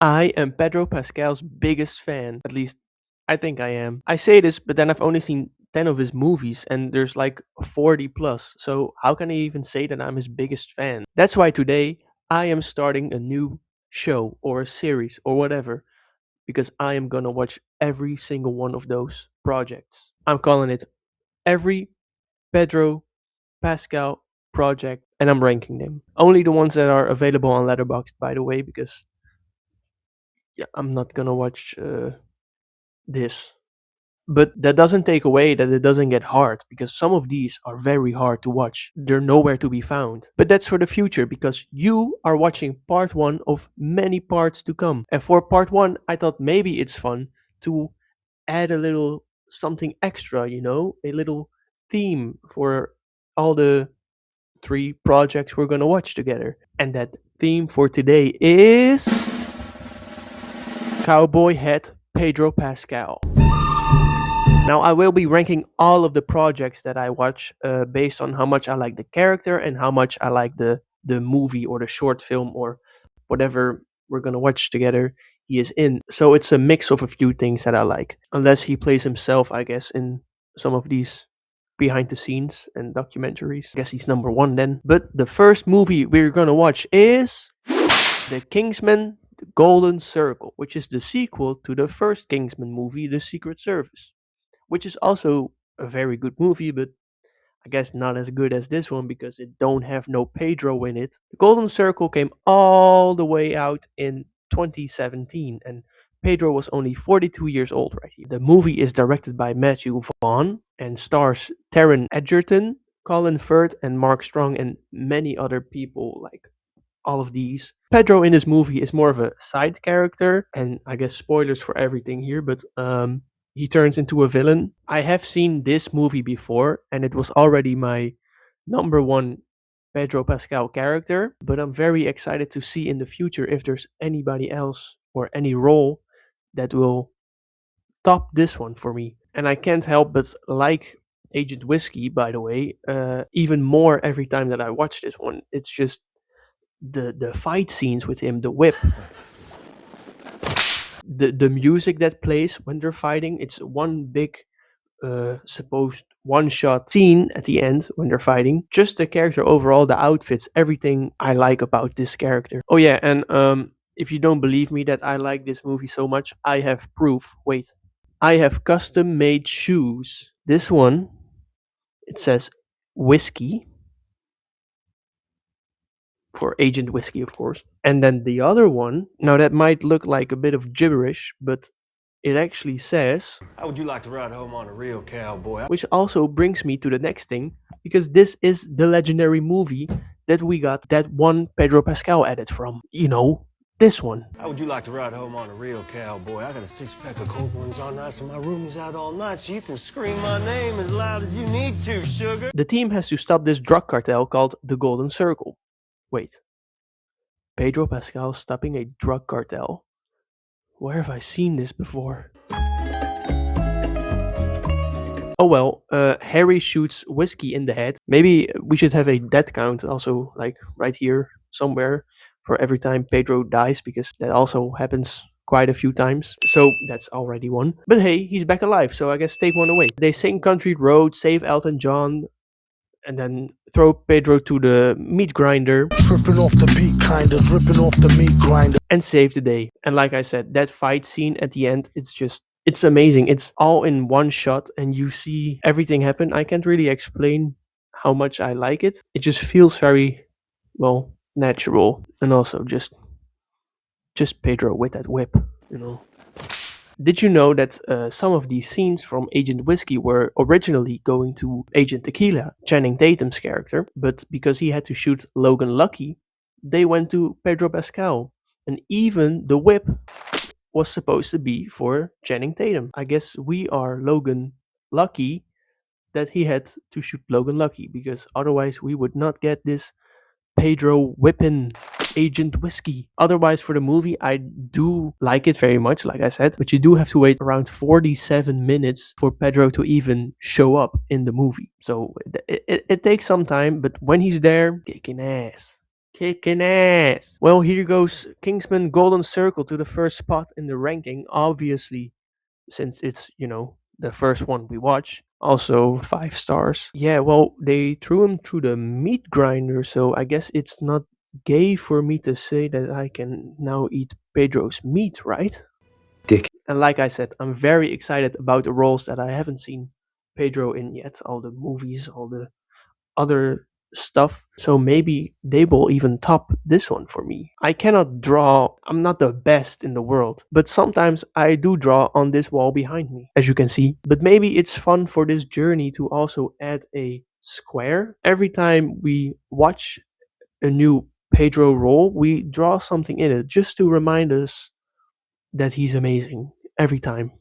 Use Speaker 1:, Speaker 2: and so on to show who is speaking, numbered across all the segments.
Speaker 1: I am Pedro Pascal's biggest fan. At least, I think I am. I say this, but then I've only seen 10 of his movies, and there's like 40 plus. So, how can I even say that I'm his biggest fan? That's why today I am starting a new show or a series or whatever, because I am gonna watch every single one of those projects. I'm calling it Every Pedro Pascal Project, and I'm ranking them. Only the ones that are available on Letterboxd, by the way, because yeah, I'm not gonna watch this. But that doesn't take away that it doesn't get hard, because some of these are very hard to watch. They're nowhere to be found. But that's for the future, because you are watching part one of many parts to come. And for part one, I thought maybe it's fun to add a little something extra, a little theme for all the three projects we're gonna watch together. And that theme for today is Cowboy Hat Pedro Pascal. Now, I will be ranking all of the projects that I watch based on how much I like the character and how much I like the movie or the short film or whatever we're gonna watch together he is in. So it's a mix of a few things that I like. Unless he plays himself, I guess, in some of these behind the scenes and documentaries. I guess he's number one then. But the first movie we're gonna watch is The Kingsman The Golden Circle, which is the sequel to the first Kingsman movie, The Secret Service, which is also a very good movie, but I guess not as good as this one because it don't have no Pedro in it. The Golden Circle came all the way out in 2017, and Pedro was only 42 years old right here. The movie is directed by Matthew Vaughn and stars Taron Egerton, Colin Firth, and Mark Strong, and many other people like all of these. Pedro in this movie is more of a side character, and I guess spoilers for everything here, but he turns into a villain. I have seen this movie before, and it was already my number one Pedro Pascal character, but I'm very excited to see in the future if there's anybody else or any role that will top this one for me. And I can't help but like Agent Whiskey, by the way, even more every time that I watch this one. It's just the fight scenes with him, the whip, the music that plays when they're fighting. It's one big supposed one shot scene at the end when they're fighting. Just the character overall, the outfits, everything I like about this character. Oh yeah, and if you don't believe me that I like this movie so much, I have proof. Wait, I have custom made shoes. This one, it says whiskey for Agent Whiskey, of course. And then the other one, now that might look like a bit of gibberish, but it actually says,
Speaker 2: How would you like to ride home on a real cowboy?
Speaker 1: which also brings me to the next thing, because this is the legendary movie that we got that one Pedro Pascal edit from. This one.
Speaker 2: How would you like to ride home on a real cowboy? I got a six-pack of cold ones on ice and my room is out all night, so you can scream my name as loud as you need to, sugar.
Speaker 1: The team has to stop this drug cartel called the Golden Circle. Wait. Pedro Pascal stopping a drug cartel? Where have I seen this before? Oh well, Harry shoots whiskey in the head. Maybe we should have a death count also, like right here somewhere, for every time Pedro dies, because that also happens quite a few times. So that's already one. But hey, he's back alive, so I guess take one away. They sing Country Road, save Elton John, and then throw Pedro to the meat grinder.
Speaker 3: Tripping off the beat, kinda dripping off the meat grinder.
Speaker 1: And save the day. And like I said, that fight scene at the end, it's amazing. It's all in one shot and you see everything happen. I can't really explain how much I like it. It just feels very, well, natural. And also just Pedro with that whip. Did you know that some of these scenes from Agent Whiskey were originally going to Agent Tequila, Channing Tatum's character, but because he had to shoot Logan Lucky, they went to Pedro Pascal. And even the whip was supposed to be for Channing Tatum. I guess we are Logan Lucky that he had to shoot Logan Lucky, because otherwise we would not get this Pedro whipping Agent Whiskey. Otherwise, for the movie, I do like it very much, like I said, but you do have to wait around 47 minutes for Pedro to even show up in the movie. So it takes some time, but when he's there, kicking ass. Kicking ass. Well, here goes Kingsman Golden Circle to the first spot in the ranking. Obviously, since it's, the first one we watch. Also 5 stars. Yeah, well, they threw him through the meat grinder, so I guess it's not gay for me to say that I can now eat Pedro's meat, right? And like I said, I'm very excited about the roles that I haven't seen Pedro in yet. All the movies, all the other stuff. So maybe they will even top this one for me. I cannot draw, I'm not the best in the world, but sometimes I do draw on this wall behind me, as you can see. But maybe it's fun for this journey to also add a square. Every time we watch a new Pedro role, we draw something in it just to remind us that he's amazing every time,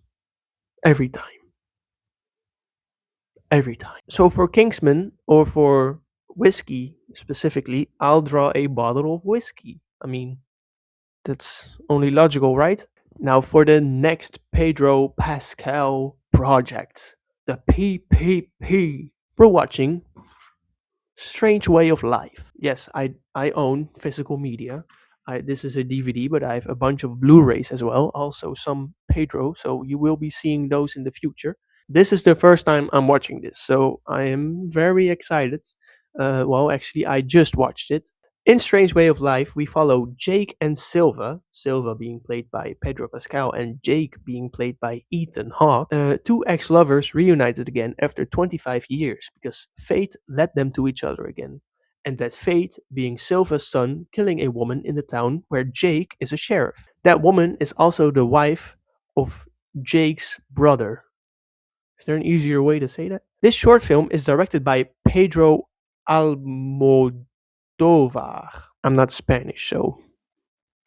Speaker 1: every time, every time. So for Kingsman or for whiskey specifically, I'll draw a bottle of whiskey. I mean, that's only logical, right? Now for the next Pedro Pascal project, the PPP. We're watching Strange Way of Life. Yes, I own physical media. This is a DVD, but I have a bunch of Blu-rays as well. Also some Pedro, so you will be seeing those in the future. This is the first time I'm watching this, so I am very excited. Well, actually, I just watched it. In Strange Way of Life, we follow Jake and Silva, Silva being played by Pedro Pascal and Jake being played by Ethan Hawke, two ex lovers reunited again after 25 years because fate led them to each other again. And that fate being Silva's son killing a woman in the town where Jake is a sheriff. That woman is also the wife of Jake's brother. Is there an easier way to say that? This short film is directed by Pedro Almodovar. I'm not Spanish, so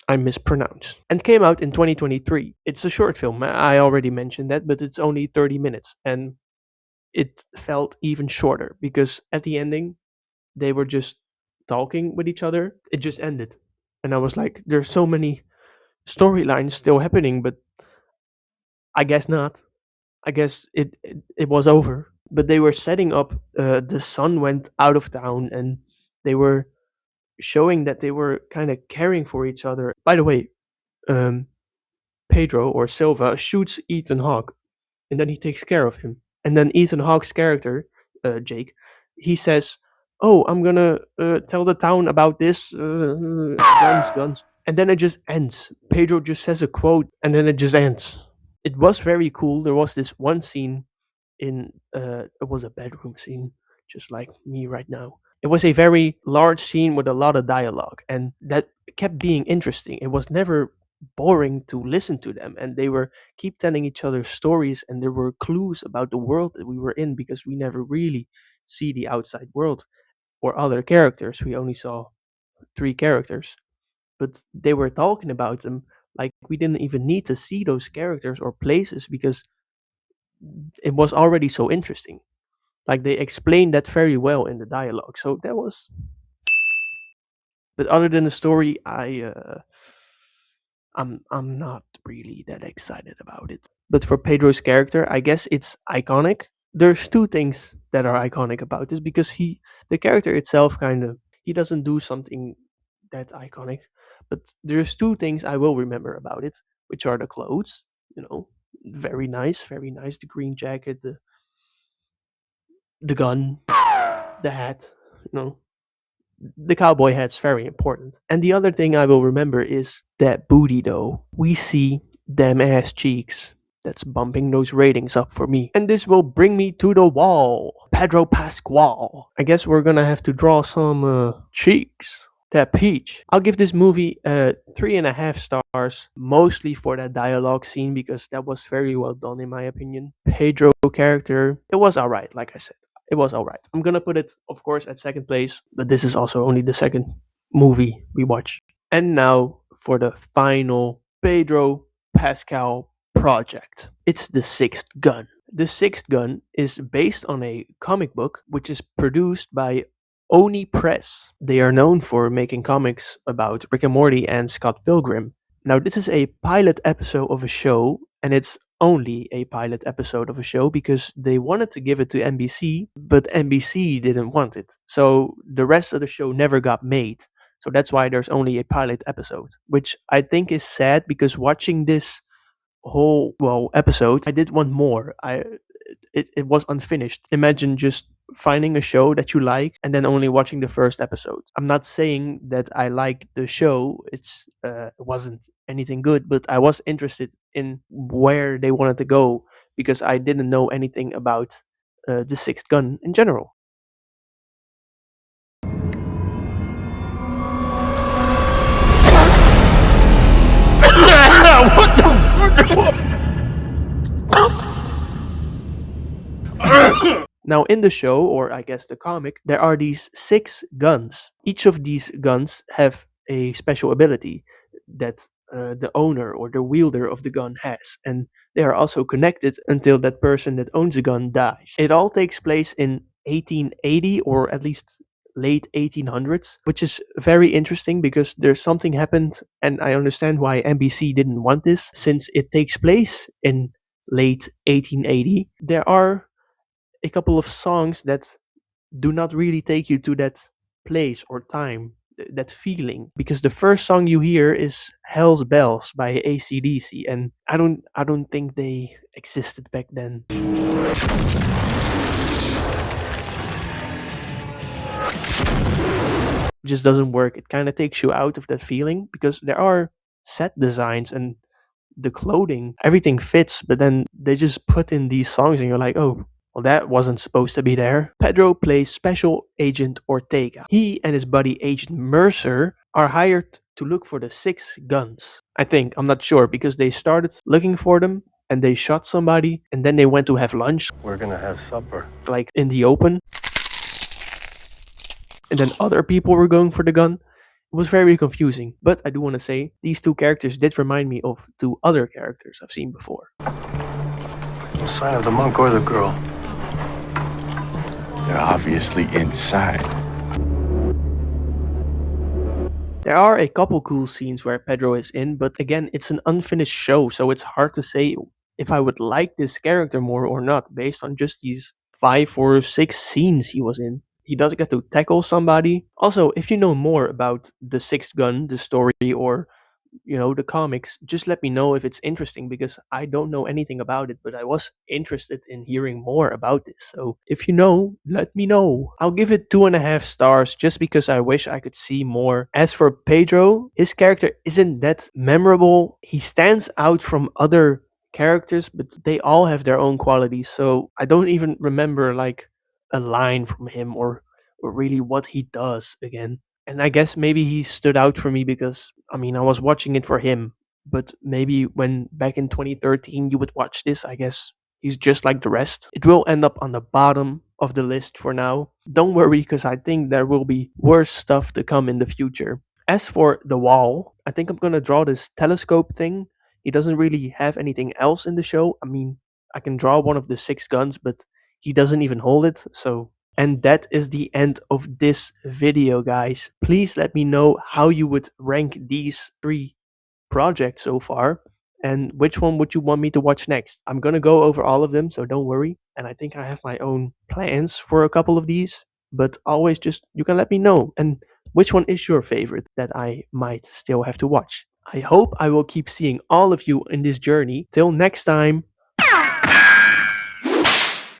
Speaker 1: I mispronounce. And came out in 2023. It's a short film. I already mentioned that, but it's only 30 minutes. And it felt even shorter because at the ending, they were just talking with each other. It just ended. And I was like, there's so many storylines still happening, but I guess not. I guess it was over. But they were setting up. The son went out of town, and they were showing that they were kind of caring for each other. By the way, um, Pedro or Silva shoots Ethan Hawke, and then he takes care of him. And then Ethan Hawke's character, Jake, he says, "Oh, I'm gonna tell the town about this. Guns, guns." And then it just ends. Pedro just says a quote, and then it just ends. It was very cool. There was this one scene in it was a bedroom scene, just like me right now. It was a very large scene with a lot of dialogue, and that kept being interesting. It was never boring to listen to them, and they were keep telling each other stories, and there were clues about the world that we were in because we never really see the outside world or other characters. We only saw 3 characters, but they were talking about them like we didn't even need to see those characters or places because it was already so interesting. Like they explained that very well in the dialogue. So that was. But other than the story, I'm not really that excited about it. But for Pedro's character, I guess it's iconic. There's 2 things that are iconic about this because the character itself, kind of, he doesn't do something that iconic. But there's 2 things I will remember about it, which are the clothes. You know, very nice, very nice. The green jacket, the gun, the hat. You know, the cowboy hat's very important. And the other thing I will remember is that booty though. We see them ass cheeks. That's bumping those ratings up for me. And this will bring me to the wall. Pedro Pascal. I guess we're gonna have to draw some cheeks. That peach. I'll give this movie 3.5 stars, mostly for that dialogue scene because that was very well done in my opinion. Pedro character, it was alright, like I said. It was alright. I'm gonna put it, of course, at second place, but this is also only the second movie we watched. And now for the final Pedro Pascal project. It's The Sixth Gun. The Sixth Gun is based on a comic book which is produced by Oni Press. They are known for making comics about Rick and Morty and Scott Pilgrim. Now, this is a pilot episode of a show, and it's only a pilot episode of a show because they wanted to give it to NBC, but NBC didn't want it. So the rest of the show never got made. So that's why there's only a pilot episode, which I think is sad because watching this whole episode, I did want more. It was unfinished. Imagine just finding a show that you like and then only watching the first episode. I'm not saying that I like the show. It wasn't anything good, but I was interested in where they wanted to go because I didn't know anything about the Sixth Gun in general. Now, in the show, or I guess the comic, there are these six guns. Each of these guns have a special ability that the owner or the wielder of the gun has, and they are also connected until that person that owns the gun dies. It all takes place in 1880 or at least late 1800s, which is very interesting because there's something happened, and I understand why NBC didn't want this since it takes place in late 1880. There are a couple of songs that do not really take you to that place or time, that feeling. Because the first song you hear is Hell's Bells by AC/DC, and I don't think they existed back then. It just doesn't work. It kind of takes you out of that feeling because there are set designs and the clothing, everything fits, but then they just put in these songs and you're like, oh, well, that wasn't supposed to be there. Pedro plays Special Agent Ortega. He and his buddy Agent Mercer are hired to look for the six guns. I think, I'm not sure, because they started looking for them and they shot somebody and then they went to have lunch,
Speaker 2: We're gonna have supper.
Speaker 1: like in the open. And then other people were going for the gun. It was very confusing, but I do want to say these two characters did remind me of two other characters I've seen before.
Speaker 2: No sign of the monk or the girl.
Speaker 4: They're obviously inside.
Speaker 1: There are a couple cool scenes where Pedro is in, but again, it's an unfinished show, so it's hard to say if I would like this character more or not based on just these 5 or 6 scenes he was in. He does get to tackle somebody. Also, if you know more about the Sixth Gun, the story, or the comics, just let me know if it's interesting because I don't know anything about it, but I was interested in hearing more about this. So if you know, let me know. I'll give it 2.5 stars just because I wish I could see more. As for Pedro, his character isn't that memorable. He stands out from other characters, but they all have their own qualities. So I don't even remember like a line from him or really what he does again. And I guess maybe he stood out for me because I mean I was watching it for him. But maybe when back in 2013 you would watch this, I guess he's just like the rest. It will end up on the bottom of the list for now. Don't worry, because I think there will be worse stuff to come in the future. As for the wall, I think I'm gonna draw this telescope thing. He doesn't really have anything else in the show. I mean, I can draw one of the six guns, but he doesn't even hold it, so. And that is the end of this video, guys. Please let me know how you would rank these 3 projects so far and which one would you want me to watch next. I'm gonna go over all of them, so don't worry. And I think I have my own plans for a couple of these, but always just you can let me know. And which one is your favorite that I might still have to watch? I hope I will keep seeing all of you in this journey. Till next time.